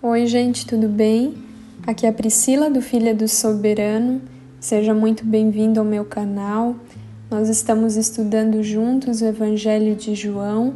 Oi, gente, tudo bem? Aqui é a Priscila do Filha do Soberano. Seja muito bem-vindo ao meu canal. Nós estamos estudando juntos o Evangelho de João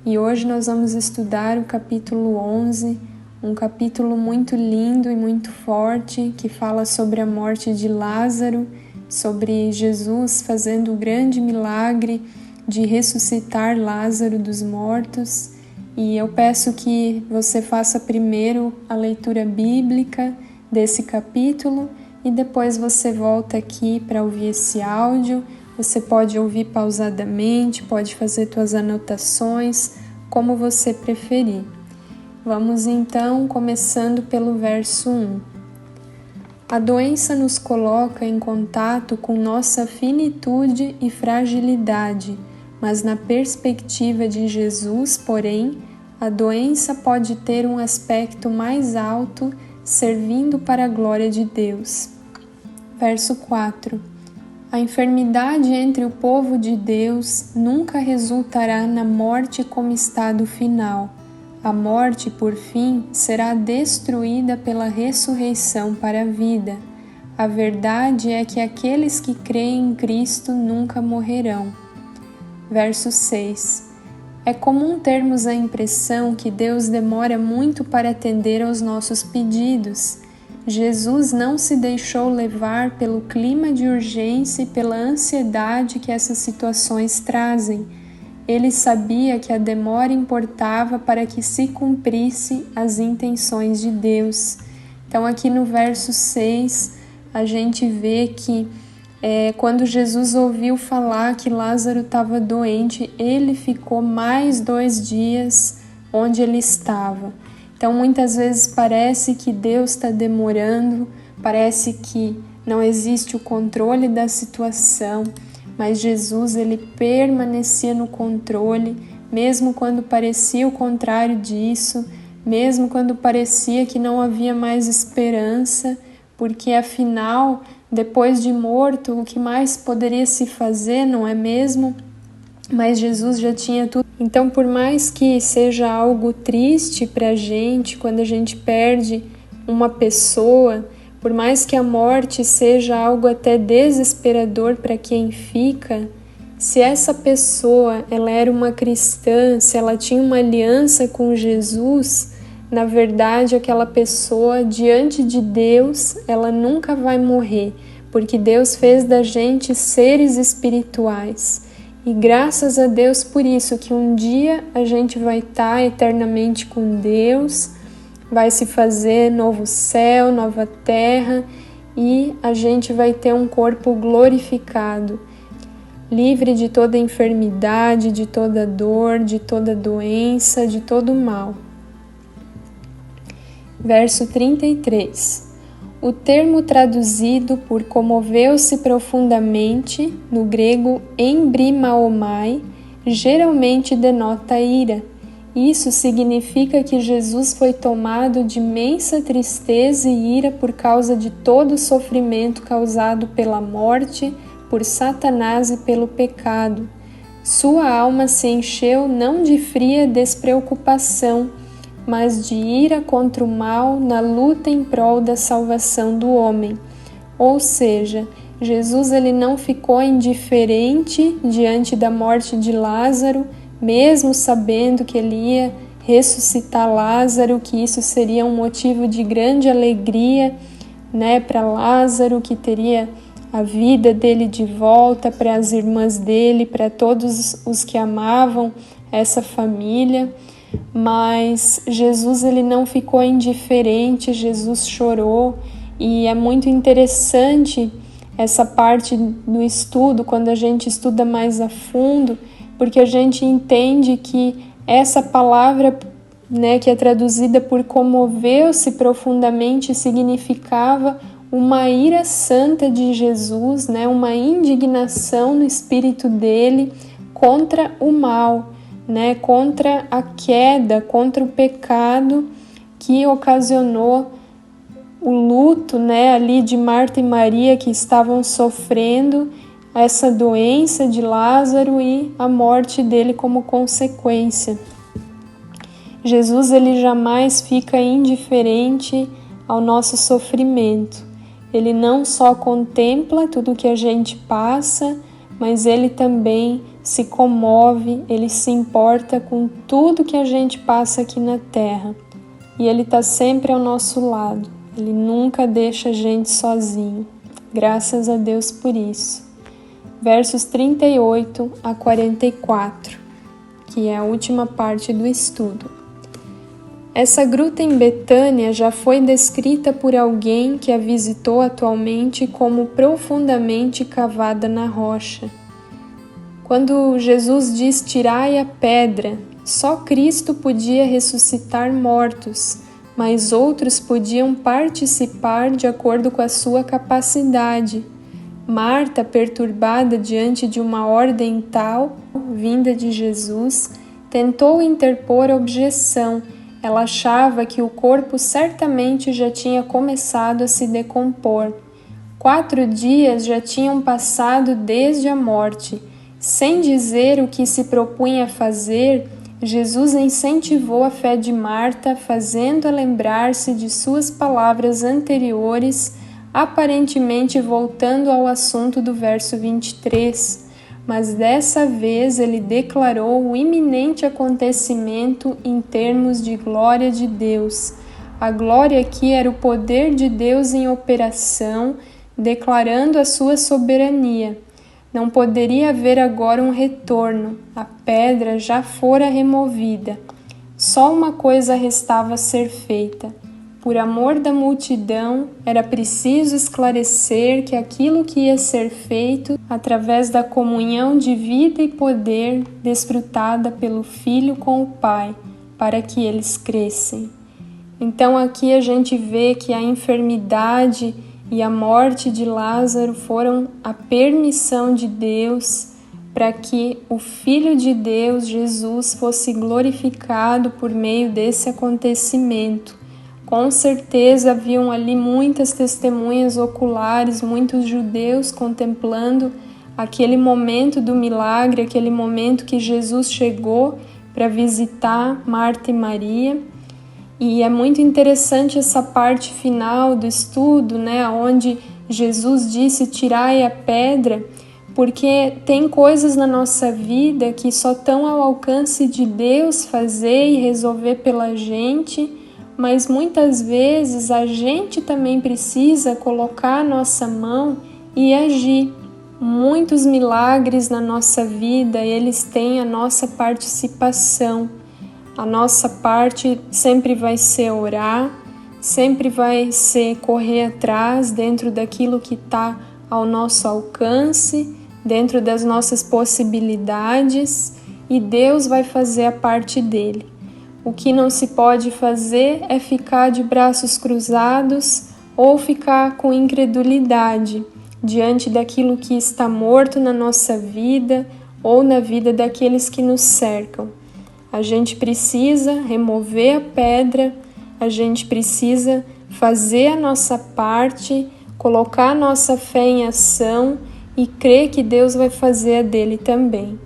e hoje nós vamos estudar o capítulo 11, um capítulo muito lindo e muito forte que fala sobre a morte de Lázaro, sobre Jesus fazendo o grande milagre de ressuscitar Lázaro dos mortos. E eu peço que você faça primeiro a leitura bíblica desse capítulo e depois você volta aqui para ouvir esse áudio. Você pode ouvir pausadamente, pode fazer suas anotações, como você preferir. Vamos então começando pelo verso 1. A doença nos coloca em contato com nossa finitude e fragilidade, mas na perspectiva de Jesus, porém, a doença pode ter um aspecto mais alto, servindo para a glória de Deus. Verso 4. A enfermidade entre o povo de Deus nunca resultará na morte como estado final. A morte, por fim, será destruída pela ressurreição para a vida. A verdade é que aqueles que creem em Cristo nunca morrerão. Verso 6. É comum termos a impressão que Deus demora muito para atender aos nossos pedidos. Jesus não se deixou levar pelo clima de urgência e pela ansiedade que essas situações trazem. Ele sabia que a demora importava para que se cumprisse as intenções de Deus. Então aqui no verso 6, a gente vê que quando Jesus ouviu falar que Lázaro estava doente, ele ficou mais 2 dias onde ele estava. Então muitas vezes parece que Deus está demorando, parece que não existe o controle da situação, mas Jesus ele permanecia no controle, mesmo quando parecia o contrário disso, mesmo quando parecia que não havia mais esperança, porque afinal, depois de morto, o que mais poderia se fazer, não é mesmo? Mas Jesus já tinha tudo. Então, por mais que seja algo triste para a gente, quando a gente perde uma pessoa, por mais que a morte seja algo até desesperador para quem fica, se essa pessoa ela era uma cristã, se ela tinha uma aliança com Jesus, na verdade aquela pessoa diante de Deus, ela nunca vai morrer, porque Deus fez da gente seres espirituais. E graças a Deus por isso que um dia a gente vai estar eternamente com Deus, vai se fazer novo céu, nova terra e a gente vai ter um corpo glorificado, livre de toda enfermidade, de toda dor, de toda doença, de todo mal. Verso 33. O termo traduzido por comoveu-se profundamente, no grego embrimaomai, geralmente denota ira. Isso significa que Jesus foi tomado de imensa tristeza e ira por causa de todo o sofrimento causado pela morte, por Satanás e pelo pecado. Sua alma se encheu não de fria despreocupação, mas de ira contra o mal na luta em prol da salvação do homem. Ou seja, Jesus ele não ficou indiferente diante da morte de Lázaro, mesmo sabendo que ele ia ressuscitar Lázaro, que isso seria um motivo de grande alegria, para Lázaro, que teria a vida dele de volta, para as irmãs dele, para todos os que amavam essa família. Mas Jesus ele não ficou indiferente, Jesus chorou, e é muito interessante essa parte do estudo, quando a gente estuda mais a fundo, porque a gente entende que essa palavra, que é traduzida por comoveu-se profundamente, significava uma ira santa de Jesus, uma indignação no espírito dele contra o mal, contra a queda, contra o pecado que ocasionou o luto, ali de Marta e Maria, que estavam sofrendo essa doença de Lázaro e a morte dele como consequência. Jesus ele jamais fica indiferente ao nosso sofrimento. Ele não só contempla tudo que a gente passa, mas ele também se comove, ele se importa com tudo que a gente passa aqui na Terra. E ele está sempre ao nosso lado, ele nunca deixa a gente sozinho. Graças a Deus por isso. Versos 38 a 44, que é a última parte do estudo. Essa gruta em Betânia já foi descrita por alguém que a visitou atualmente como profundamente cavada na rocha. Quando Jesus diz tirai a pedra, só Cristo podia ressuscitar mortos, mas outros podiam participar de acordo com a sua capacidade. Marta, perturbada diante de uma ordem tal, vinda de Jesus, tentou interpor objeção. Ela achava que o corpo certamente já tinha começado a se decompor. 4 dias já tinham passado desde a morte. Sem dizer o que se propunha a fazer, Jesus incentivou a fé de Marta, fazendo-a lembrar-se de suas palavras anteriores, aparentemente voltando ao assunto do verso 23. Mas dessa vez ele declarou o iminente acontecimento em termos de glória de Deus. A glória aqui era o poder de Deus em operação, declarando a sua soberania. Não poderia haver agora um retorno, a pedra já fora removida. Só uma coisa restava a ser feita. Por amor da multidão, era preciso esclarecer que aquilo que ia ser feito através da comunhão de vida e poder desfrutada pelo Filho com o Pai, para que eles crescem. Então aqui a gente vê que a enfermidade e a morte de Lázaro foram a permissão de Deus para que o Filho de Deus, Jesus, fosse glorificado por meio desse acontecimento. Com certeza haviam ali muitas testemunhas oculares, muitos judeus contemplando aquele momento do milagre, aquele momento que Jesus chegou para visitar Marta e Maria. E é muito interessante essa parte final do estudo, onde Jesus disse tirai a pedra, porque tem coisas na nossa vida que só estão ao alcance de Deus fazer e resolver pela gente, mas muitas vezes a gente também precisa colocar a nossa mão e agir. Muitos milagres na nossa vida, eles têm a nossa participação. A nossa parte sempre vai ser orar, sempre vai ser correr atrás dentro daquilo que está ao nosso alcance, dentro das nossas possibilidades, e Deus vai fazer a parte dele. O que não se pode fazer é ficar de braços cruzados ou ficar com incredulidade diante daquilo que está morto na nossa vida ou na vida daqueles que nos cercam. A gente precisa remover a pedra, a gente precisa fazer a nossa parte, colocar a nossa fé em ação e crer que Deus vai fazer a dele também.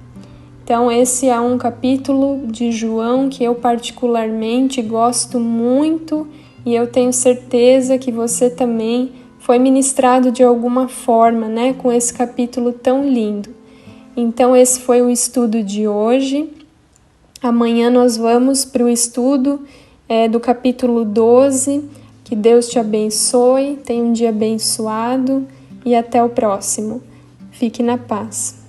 Então esse é um capítulo de João que eu particularmente gosto muito e eu tenho certeza que você também foi ministrado de alguma forma, com esse capítulo tão lindo. Então esse foi o estudo de hoje. Amanhã nós vamos para o estudo do capítulo 12. Que Deus te abençoe, tenha um dia abençoado e até o próximo. Fique na paz.